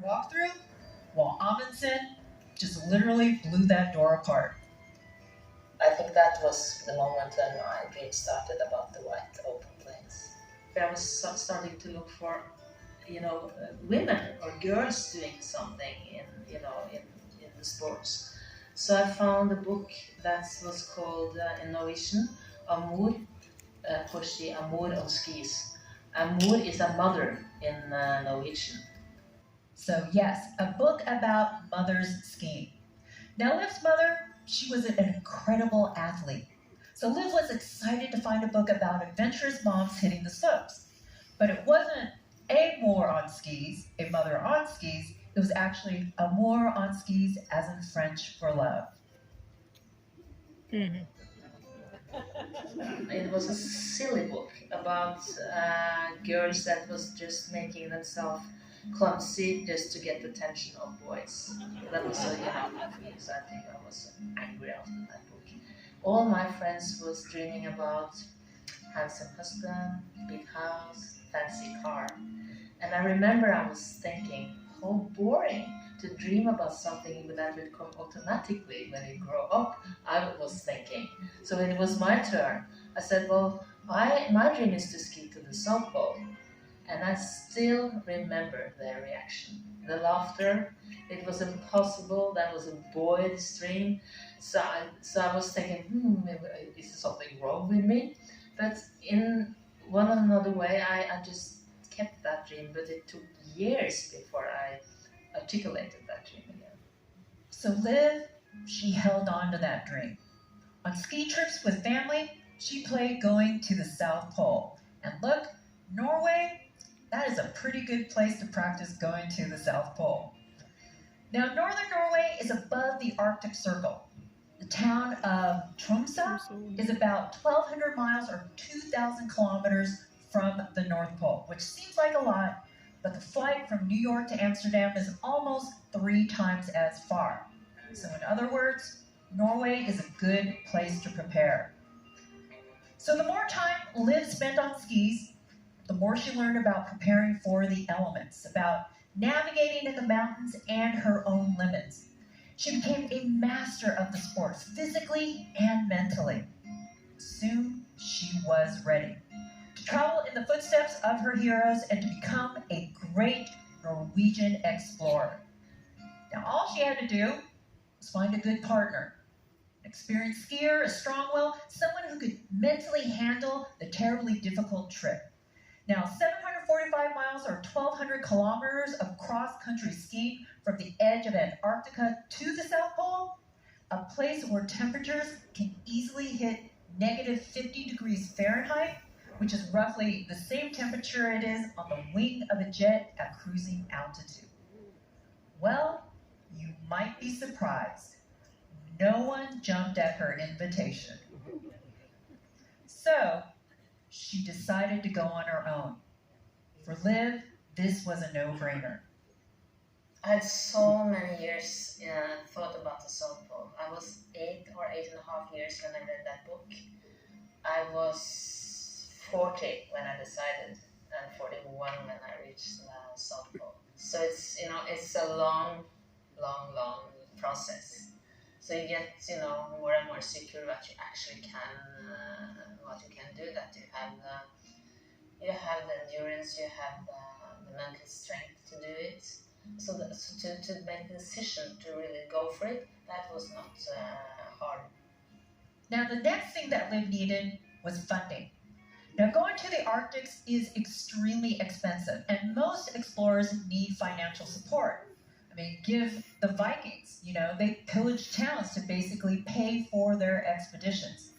walked through, while Amundsen just literally blew that door apart. I think that was the moment when my dream started about the white open plains. I was starting to look for, women or girls doing something in the sports. So I found a book that was called in Norwegian Amor på ski, Amor on skis. Amor is a mother in Norwegian. So yes, a book about mothers skiing. Now Liv's mother, she was an incredible athlete. So Liv was excited to find a book about adventurous moms hitting the slopes. But it wasn't a more on skis, a mother on skis. It was actually amour on skis, as in French for love. It was a silly book about girls that was just making themselves clumsy just to get the attention of boys. That was so confused. I think I was angry after that book. All my friends was dreaming about handsome husband, big house, fancy car. And I remember I was thinking, how boring to dream about something that would come automatically when you grow up, I was thinking. So when it was my turn, I said, well, my dream is to ski to the South Pole. And I still remember their reaction. The laughter, it was impossible, that was a boy's dream. So I was thinking, is there something wrong with me? But in one or another way, I just kept that dream, but it took years before I articulated that dream again. So Liv, she held on to that dream. On ski trips with family, she played going to the South Pole. And look, Norway, that is a pretty good place to practice going to the South Pole. Now, northern Norway is above the Arctic Circle. The town of Tromsø is about 1,200 miles or 2,000 kilometers from the North Pole, which seems like a lot, but the flight from New York to Amsterdam is almost 3 times as far. So in other words, Norway is a good place to prepare. So the more time Liv spent on skis, the more she learned about preparing for the elements, about navigating in the mountains and her own limits. She became a master of the sport, physically and mentally. Soon, she was ready to travel in the footsteps of her heroes and to become a great Norwegian explorer. Now, all she had to do was find a good partner, an experienced skier, a strong will, someone who could mentally handle the terribly difficult trip. Now, 745 miles or 1,200 kilometers of cross-country skiing from the edge of Antarctica to the South Pole, a place where temperatures can easily hit negative 50 degrees Fahrenheit, which is roughly the same temperature it is on the wing of a jet at cruising altitude. Well, you might be surprised. No one jumped at her invitation. So, she decided to go on her own. For Liv, this was a no-brainer. I had so many years thought about the South Pole. I was 8 or 8.5 years when I read that book. I was 40 when I decided, and 41 when I reached the South Pole. So it's a long process. So you get, more and more secure what you actually can, what you can do. That you have the endurance, you have the mental strength to do it. So to make the decision to really go for it, that was not hard. Now, the next thing that Liv needed was funding. Now, going to the Arctic is extremely expensive, and most explorers need financial support. I mean, give the Vikings, they pillaged towns to basically pay for their expeditions.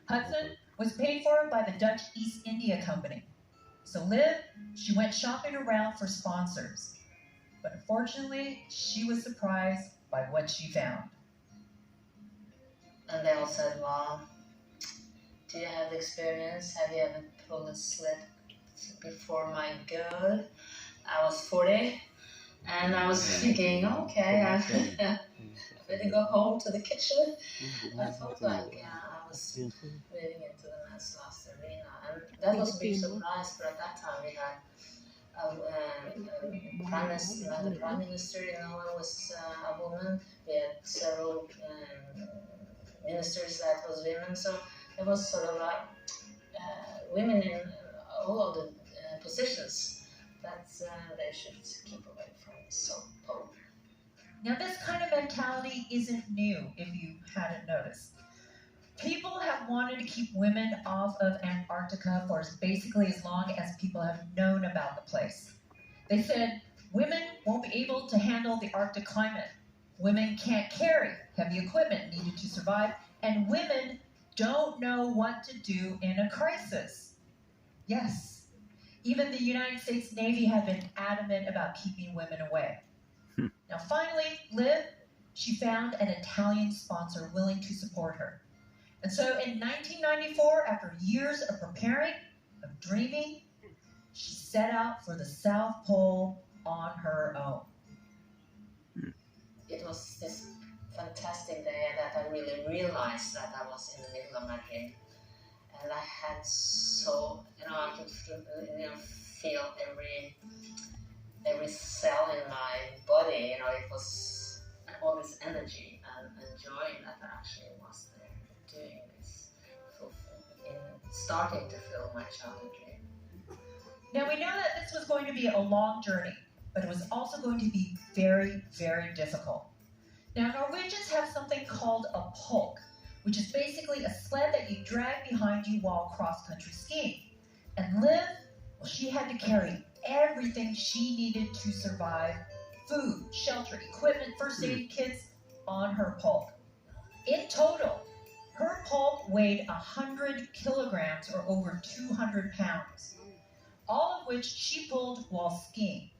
Hudson was paid for by the Dutch East India Company. So Liv, she went shopping around for sponsors. But unfortunately, she was surprised by what she found. And they all said, well, do you have experience? Have you ever pulled a sled before? My God. I was 40. And I was thinking, okay, I better go home to the kitchen. I felt like I was moving into the men's last arena. And that was a big surprise, but at that time we had the prime minister in Norway was a woman. We had several ministers that was women. So there was sort of women in all of the positions that they should keep away from the South Pole. Now, this kind of mentality isn't new, if you hadn't noticed. People have wanted to keep women off of Antarctica for basically as long as people have known about the place. They said women won't be able to handle the Arctic climate. Women can't carry heavy equipment needed to survive, and women don't know what to do in a crisis. Yes, even the United States Navy had been adamant about keeping women away. Now, finally, Liv, she found an Italian sponsor willing to support her. And so in 1994, after years of preparing, of dreaming, she set out for the South Pole on her own. It was this fantastic day that I really realized that I was in the middle of my dream. And I had so, I could feel every cell in my body, it was all this energy and joy that I actually was there doing this, starting to fill my childhood dream. Now we know that this was going to be a long journey, but it was also going to be very, very difficult. Now Norwegians have something called a pulk, which is basically a sled that you drag behind you while cross-country skiing. And Liv, well, she had to carry everything she needed to survive: food, shelter, equipment, first aid kits on her pulk. In total, her pulk weighed 100 kilograms or over 200 pounds, all of which she pulled while skiing.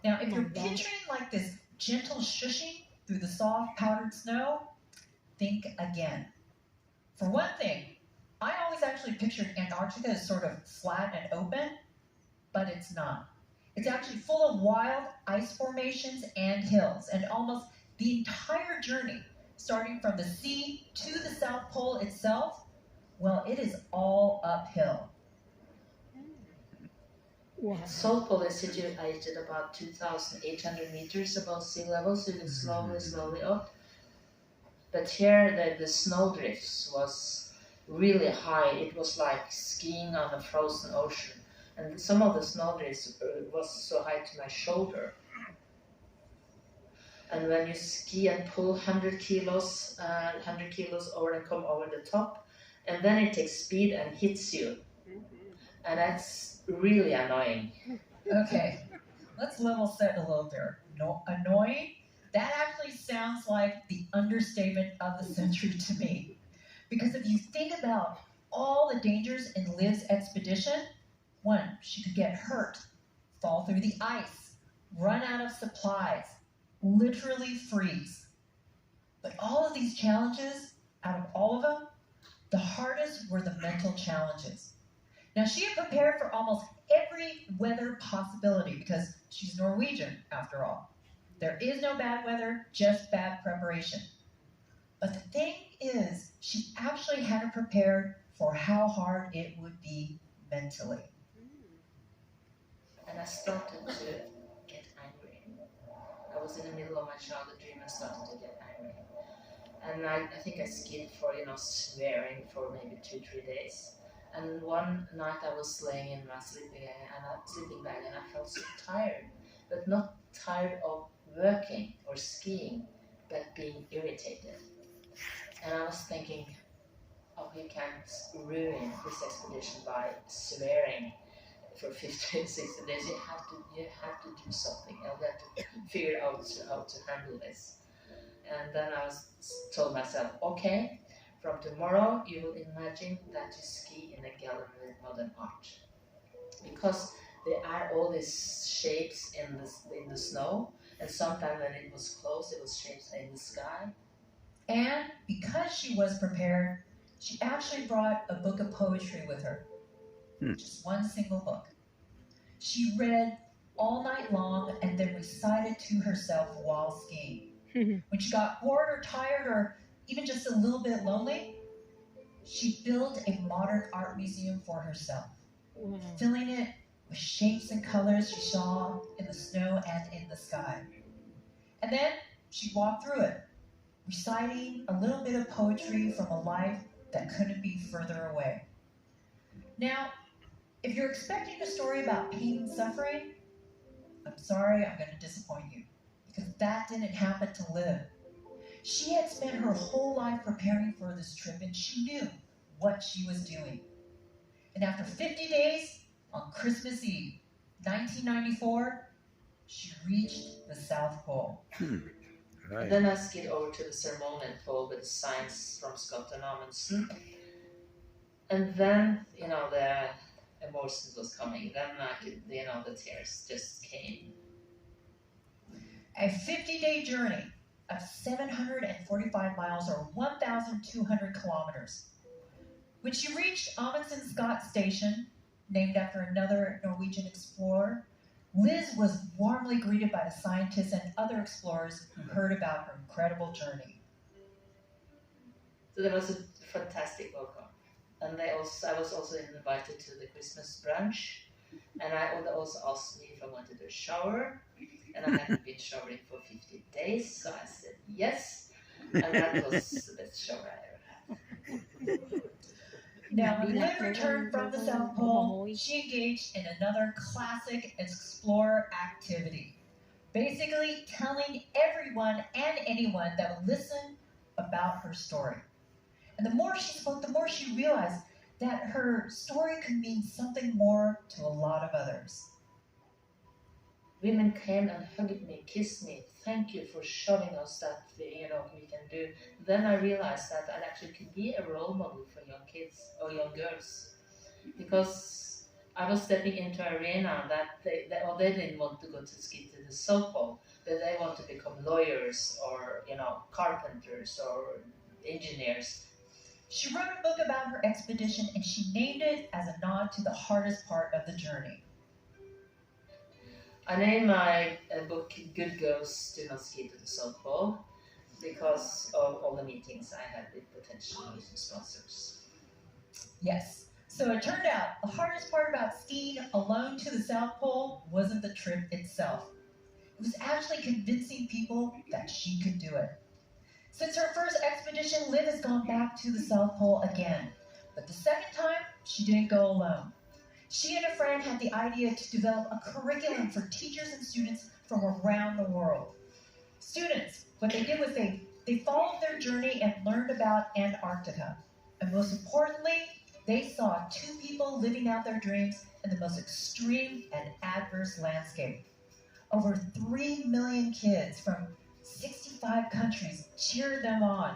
Now, if you're picturing like this gentle shushing through the soft powdered snow, think again. For one thing, I always actually pictured Antarctica as sort of flat and open, but it's not. It's actually full of wild ice formations and hills, and almost the entire journey, starting from the sea to the South Pole itself, well, it is all uphill. Wow. South Pole is situated about 2,800 meters above sea level, so it's slowly up. But here the snowdrifts was really high. It was like skiing on a frozen ocean. And some of the snowdrifts was so high to my shoulder. And when you ski and pull 100 kilos over and come over the top, and then it takes speed and hits you. And that's really annoying. Okay, let's level set a little there. No, annoying? That actually sounds like the understatement of the century to me. Because if you think about all the dangers in Liv's expedition, one, she could get hurt, fall through the ice, run out of supplies, literally freeze. But all of these challenges, out of all of them, the hardest were the mental challenges. Now, she had prepared for almost every weather possibility because she's Norwegian, after all. There is no bad weather, just bad preparation. But the thing is, she actually had it prepared for how hard it would be mentally. And I started to get angry. I was in the middle of my childhood dream and started to get angry. And I think I skied for, swearing for maybe 2-3 days. And one night I was laying in my sleeping bag and I felt so tired, but not tired of working or skiing, but being irritated. And I was thinking, you can't ruin this expedition by swearing for 50, 60 days. You have to do something. You have to figure out how to handle this. And then I told myself, okay, from tomorrow you will imagine that you ski in a gallery with modern art. Because there are all these shapes in the snow, and sometimes when it was close, it was shapes in the sky. And because she was prepared, she actually brought a book of poetry with her. Just one single book. She read all night long and then recited to herself while skiing. When she got bored or tired or even just a little bit lonely, she built a modern art museum for herself, filling it with shapes and colors she saw in the snow and in the sky. And then she'd walk through it, reciting a little bit of poetry from a life that couldn't be further away. Now, if you're expecting a story about pain and suffering, I'm sorry, I'm going to disappoint you, because that didn't happen to Liv. She had spent her whole life preparing for this trip, and she knew what she was doing. And after 50 days, on Christmas Eve, 1994, she reached the South Pole. Right. And then I skid over to the ceremonial pole with the signs from Scott and Amundsen. And then, the emotions was coming. Then I could, the tears just came. A 50-day journey of 745 miles or 1,200 kilometers. When she reached Amundsen Scott Station, named after another Norwegian explorer, Liz was warmly greeted by the scientists and other explorers who heard about her incredible journey. So that was a fantastic welcome. And I was also invited to the Christmas brunch. And I also asked me if I wanted a shower. And I hadn't been showering for 50 days, so I said yes. And that was the best shower I ever had. Now, when Liv returned from the South Pole, she engaged in another classic explorer activity. Basically telling everyone and anyone that would listen about her story. And the more she spoke, the more she realized that her story could mean something more to a lot of others. Women came and hugged me, kissed me. Thank you for showing us that we can do. Then I realized that I actually could be a role model for young kids or young girls, because I was stepping into an arena that they didn't want to go to ski to the South Pole, but they want to become lawyers or carpenters or engineers. She wrote a book about her expedition, and she named it as a nod to the hardest part of the journey. I named my book Good Girls Do Not Ski to the South Pole because of all the meetings I had with potential sponsors. Yes. So it turned out the hardest part about skiing alone to the South Pole wasn't the trip itself. It was actually convincing people that she could do it. Since her first expedition, Liv has gone back to the South Pole again. But the second time, she didn't go alone. She and a friend had the idea to develop a curriculum for teachers and students from around the world. Students, what they did was they followed their journey and learned about Antarctica. And most importantly, they saw two people living out their dreams in the most extreme and adverse landscape. Over 3 million kids from 65 countries cheered them on.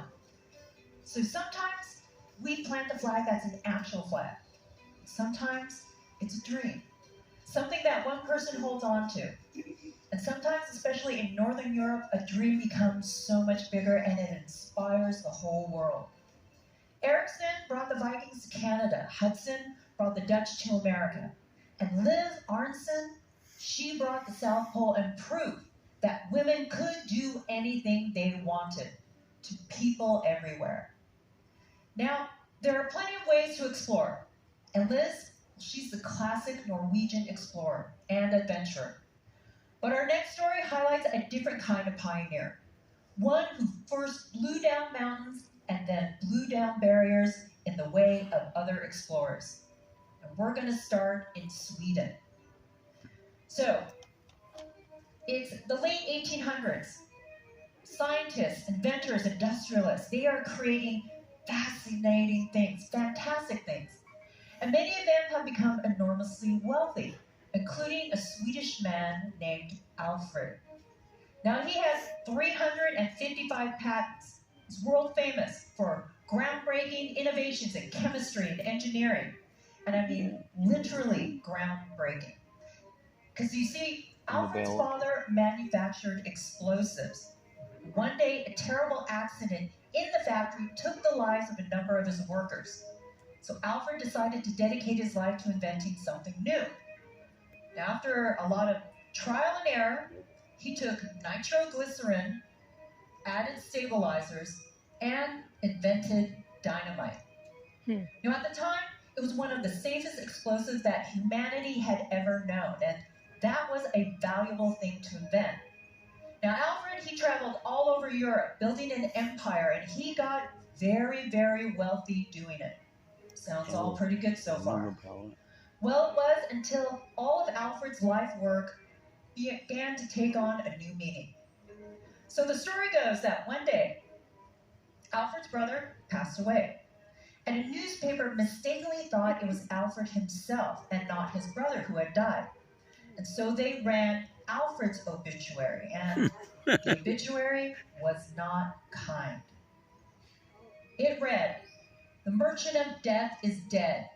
So sometimes we plant the flag that's an actual flag. Sometimes it's a dream, something that one person holds on to. And sometimes, especially in Northern Europe, a dream becomes so much bigger and it inspires the whole world. Ericsson brought the Vikings to Canada. Hudson brought the Dutch to America. And Liv Arnson, she brought the South Pole and proved that women could do anything they wanted to people everywhere. Now, there are plenty of ways to explore. And Liz, she's the classic Norwegian explorer and adventurer. But our next story highlights a different kind of pioneer. One who first blew down mountains and then blew down barriers in the way of other explorers. And we're going to start in Sweden. So, it's the late 1800s. Scientists, inventors, industrialists, they are creating fascinating things, fantastic things. And many of them have become enormously wealthy, including a Swedish man named Alfred. Now he has 355 patents. He's world famous for groundbreaking innovations in chemistry and engineering. And I mean literally groundbreaking. Because you see, Alfred's father manufactured explosives. One day, a terrible accident in the factory took the lives of a number of his workers. So Alfred decided to dedicate his life to inventing something new. Now, after a lot of trial and error, he took nitroglycerin, added stabilizers, and invented dynamite. Now, at the time, It was one of the safest explosives that humanity had ever known, and that was a valuable thing to invent. Now, Alfred, he traveled all over Europe, building an empire, and he got very, very wealthy doing it. Sounds all pretty good so far. Well, it was until all of Alfred's life work began to take on a new meaning. So the story goes that one day, Alfred's brother passed away, and a newspaper mistakenly thought it was Alfred himself and not his brother who had died. And so they ran Alfred's obituary, and the obituary was not kind. It read, "The merchant of death is dead.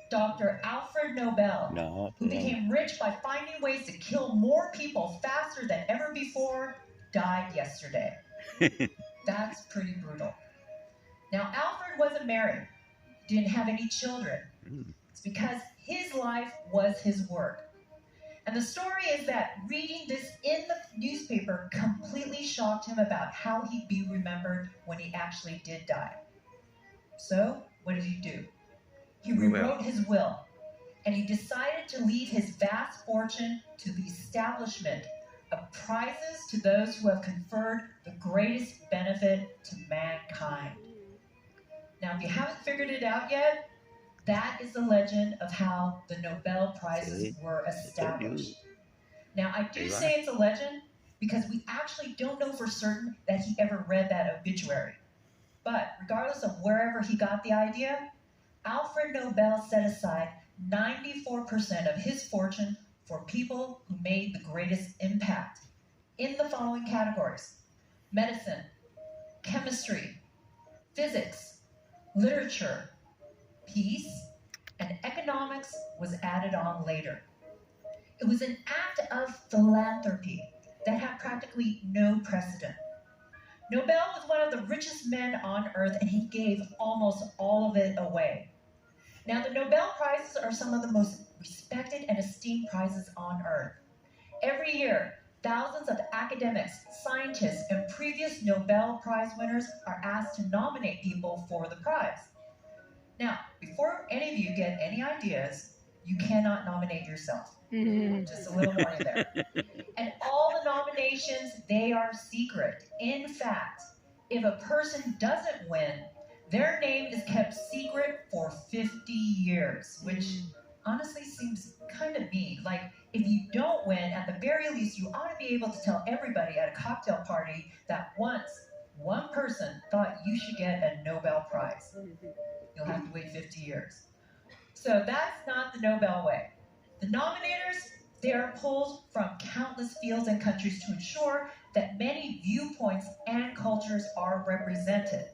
Dr. Alfred Nobel, who became rich by finding ways to kill more people faster than ever before, died yesterday." That's pretty brutal. Now, Alfred wasn't married, didn't have any children. It's because his life was his work. And the story is that reading this in the newspaper completely shocked him about how he'd be remembered when he actually did die. So, what did he do? He rewrote his will, and he decided to leave his vast fortune to the establishment of prizes to those who have conferred the greatest benefit to mankind. Now, if you haven't figured it out yet, that is the legend of how the Nobel Prizes were established. Now, I do say it's a legend because we actually don't know for certain that he ever read that obituary. But regardless of wherever he got the idea, Alfred Nobel set aside 94% of his fortune for people who made the greatest impact in the following categories: medicine, chemistry, physics, literature, peace, and economics was added on later. It was an act of philanthropy that had practically no precedent. Nobel was one of the richest men on earth, and he gave almost all of it away. Now, the Nobel Prizes are some of the most respected and esteemed prizes on earth. Every year, thousands of academics, scientists, and previous Nobel Prize winners are asked to nominate people for the prize. Now, before any of you get any ideas, you cannot nominate yourself. Just a little warning there. And all the nominations, they are secret. In fact, if a person doesn't win, their name is kept secret for 50 years, which honestly seems kind of mean. Like, if you don't win, at the very least, you ought to be able to tell everybody at a cocktail party that once one person thought you should get a Nobel Prize. You'll have to wait 50 years. So that's not the Nobel way. The nominators, they are pulled from countless fields and countries to ensure that many viewpoints and cultures are represented.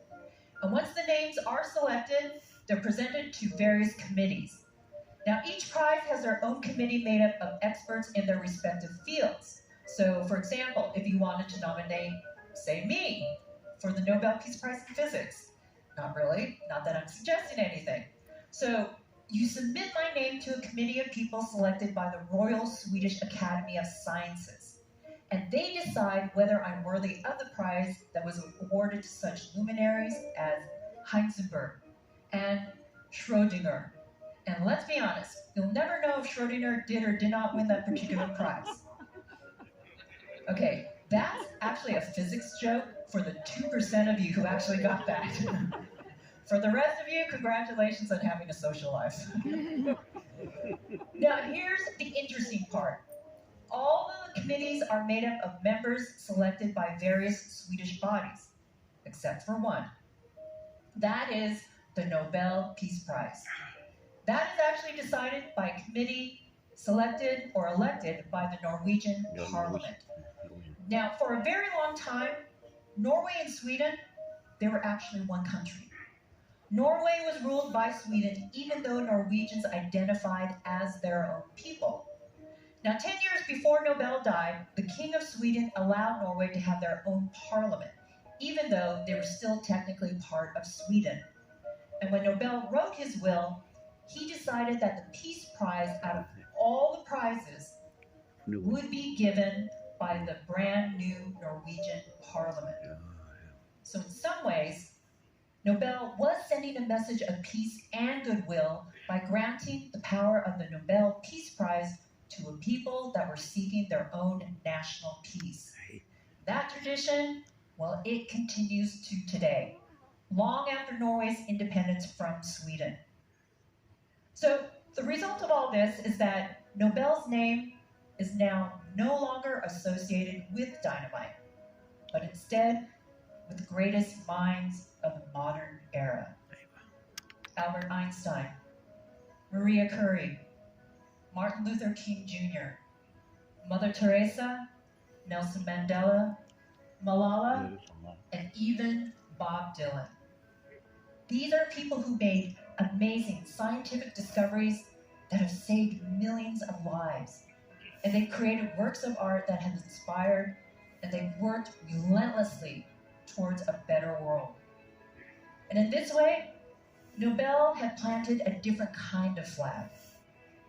And once the names are selected, they're presented to various committees. Now, each prize has their own committee made up of experts in their respective fields. So, for example, if you wanted to nominate, say, me for the Nobel Peace Prize in Physics, not really, not that I'm suggesting anything. So, you submit my name to a committee of people selected by the Royal Swedish Academy of Sciences. And they decide whether I'm worthy of the prize that was awarded to such luminaries as Heisenberg and Schrödinger. And let's be honest, you'll never know if Schrödinger did or did not win that particular prize. Okay, that's actually a physics joke for the 2% of you who actually got that. For the rest of you, congratulations on having a social life. Now, here's the interesting part. All of the committees are made up of members selected by various Swedish bodies, except for one. That is the Nobel Peace Prize. That is actually decided by a committee selected or elected by the Norwegian Parliament. Now, for a very long time, Norway and Sweden, they were actually one country. Norway was ruled by Sweden, even though Norwegians identified as their own people. Now, 10 years before Nobel died, the King of Sweden allowed Norway to have their own parliament, even though they were still technically part of Sweden. And when Nobel wrote his will, he decided that the Peace Prize, out of all the prizes, would be given by the brand new Norwegian parliament. So in some ways, Nobel was sending a message of peace and goodwill by granting the power of the Nobel Peace Prize to a people that were seeking their own national peace. That tradition, well, it continues to today, long after Norway's independence from Sweden. So the result of all this is that Nobel's name is now no longer associated with dynamite, but instead with the greatest minds of the modern era. Albert Einstein, Maria Curie, Martin Luther King Jr., Mother Teresa, Nelson Mandela, Malala, and even Bob Dylan. These are people who made amazing scientific discoveries that have saved millions of lives. And they've created works of art that have inspired, and they've worked relentlessly towards a better world. And in this way, Nobel had planted a different kind of flag.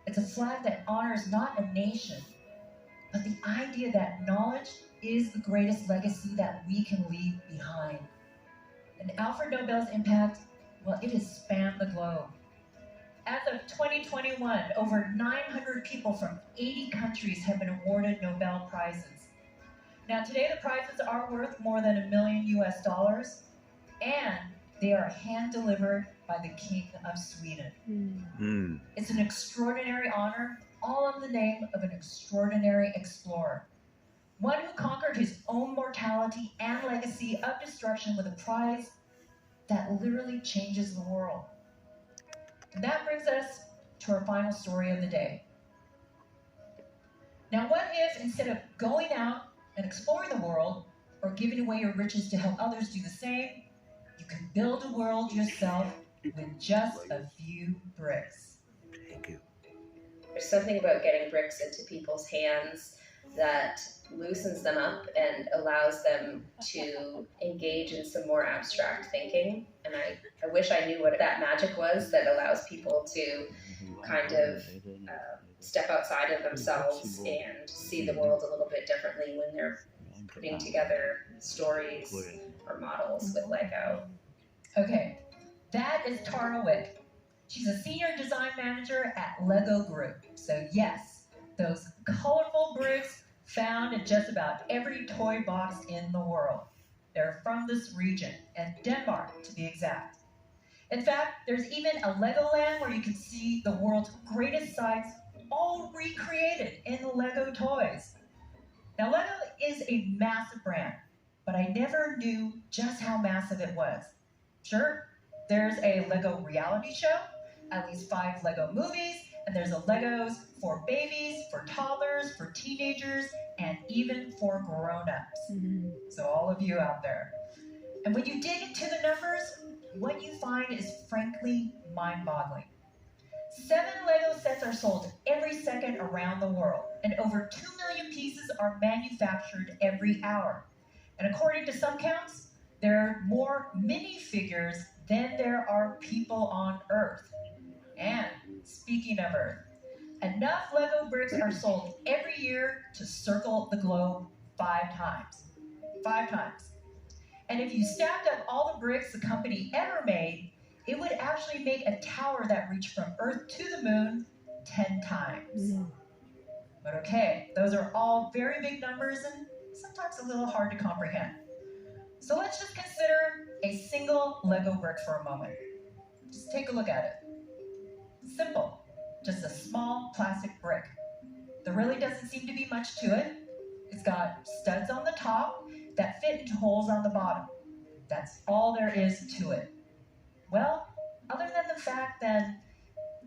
It's a flag that honors not a nation, but the idea that knowledge is the greatest legacy that we can leave behind. And Alfred Nobel's impact, well, it has spanned the globe. As of 2021, over 900 people from 80 countries have been awarded Nobel Prizes. Now, today the prizes are worth more than $1 million US, and they are hand-delivered by the King of Sweden. It's an extraordinary honor, all in the name of an extraordinary explorer. One who conquered his own mortality and legacy of destruction with a prize that literally changes the world. And that brings us to our final story of the day. Now, what if instead of going out and exploring the world or giving away your riches to help others do the same, you can build a world yourself with just a few bricks? Thank you. There's something about getting bricks into people's hands that loosens them up and allows them to engage in some more abstract thinking. And I wish I knew what that magic was that allows people to kind of step outside of themselves and see the world a little bit differently when they're putting together stories or models with Lego. Okay, that is Tara Wick. She's a senior design manager at Lego Group. So yes, those colorful bricks found in just about every toy box in the world. They're from this region, and Denmark to be exact. In fact, there's even a Legoland where you can see the world's greatest sites all recreated in Lego toys. Now, Lego is a massive brand, but I never knew just how massive it was. Sure, there's a Lego reality show, at least 5 Lego movies, and there's a Legos for babies, for toddlers, for teenagers, and even for grown-ups. So all of you out there. And when you dig into the numbers, what you find is frankly mind-boggling. 7 Lego sets are sold every second around the world, and over 2 million pieces are manufactured every hour. And according to some counts, there are more minifigures than there are people on Earth. And speaking of Earth, enough Lego bricks are sold every year to circle the globe 5 times. 5 times. And if you stacked up all the bricks the company ever made, it would actually make a tower that reached from Earth to the moon 10 times. But okay, those are all very big numbers and sometimes a little hard to comprehend. So let's just consider a single Lego brick for a moment. Just take a look at it. Simple, just a small plastic brick. There really doesn't seem to be much to it. It's got studs on the top that fit into holes on the bottom. That's all there is to it. Well, other than the fact that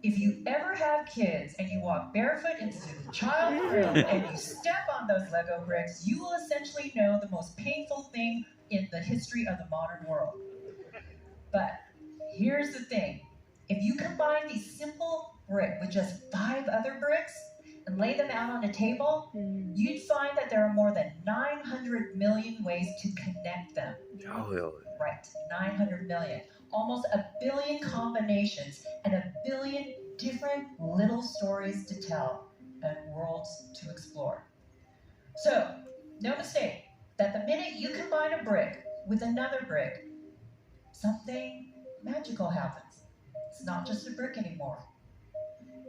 if you ever have kids and you walk barefoot into the child room and you step on those Lego bricks, you will essentially know the most painful thing in the history of the modern world. But here's the thing. If you combine these simple brick with just 5 other bricks and lay them out on a table, you'd find that there are more than 900 million ways to connect them. Right, 900 million. Almost 1 billion combinations and 1 billion different little stories to tell and worlds to explore. So, no mistake that the minute you combine a brick with another brick, something magical happens. It's not just a brick anymore.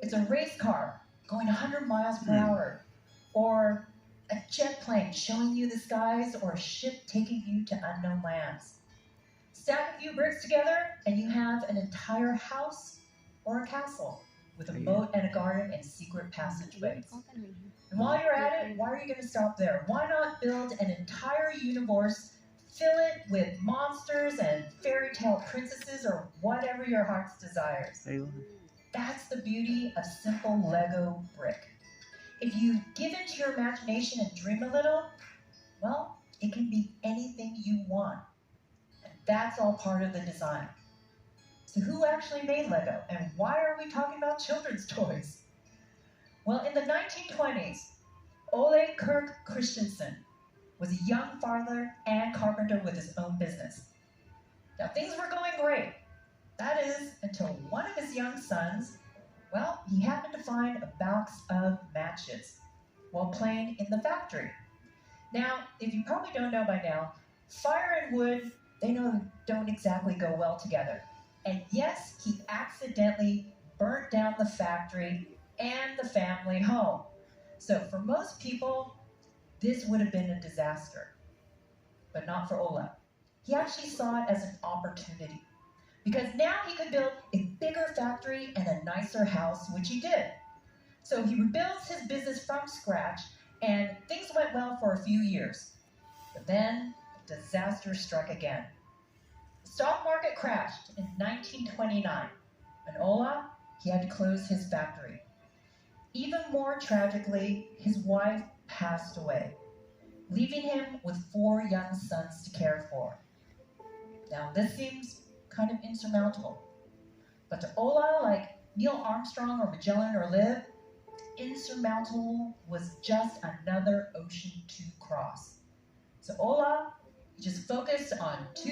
It's a race car going 100 miles per hour, or a jet plane showing you the skies, or a ship taking you to unknown lands. Stack a few bricks together, and you have an entire house or a castle with a moat and a garden and secret passageways. And while you're at it, why are you going to stop there? Why not build an entire universe, fill it with monsters and fairy tale princesses or whatever your heart's desires? That's the beauty of simple Lego brick. If you give into your imagination and dream a little, well, it can be anything you want. And that's all part of the design. So who actually made Lego, and why are we talking about children's toys? Well, in the 1920s, Ole Kirk Christensen was a young farmer and carpenter with his own business. Now, things were going great. That is, until one of his young sons, well, he happened to find a box of matches while playing in the factory. Now, if you probably don't know by now, fire and wood, they don't exactly go well together. And yes, he accidentally burnt down the factory and the family home. So for most people, this would have been a disaster, but not for Ola. He actually saw it as an opportunity, because now he could build a bigger factory and a nicer house, which he did. So he rebuilds his business from scratch, and things went well for a few years. But then, the disaster struck again. The stock market crashed in 1929, and Ola, he had to close his factory. Even more tragically, his wife passed away, leaving him with 4 young sons to care for. Now, this seems kind of insurmountable. But to Ola, like Neil Armstrong or Magellan or Liv, insurmountable was just another ocean to cross. So Ola, he just focused on 2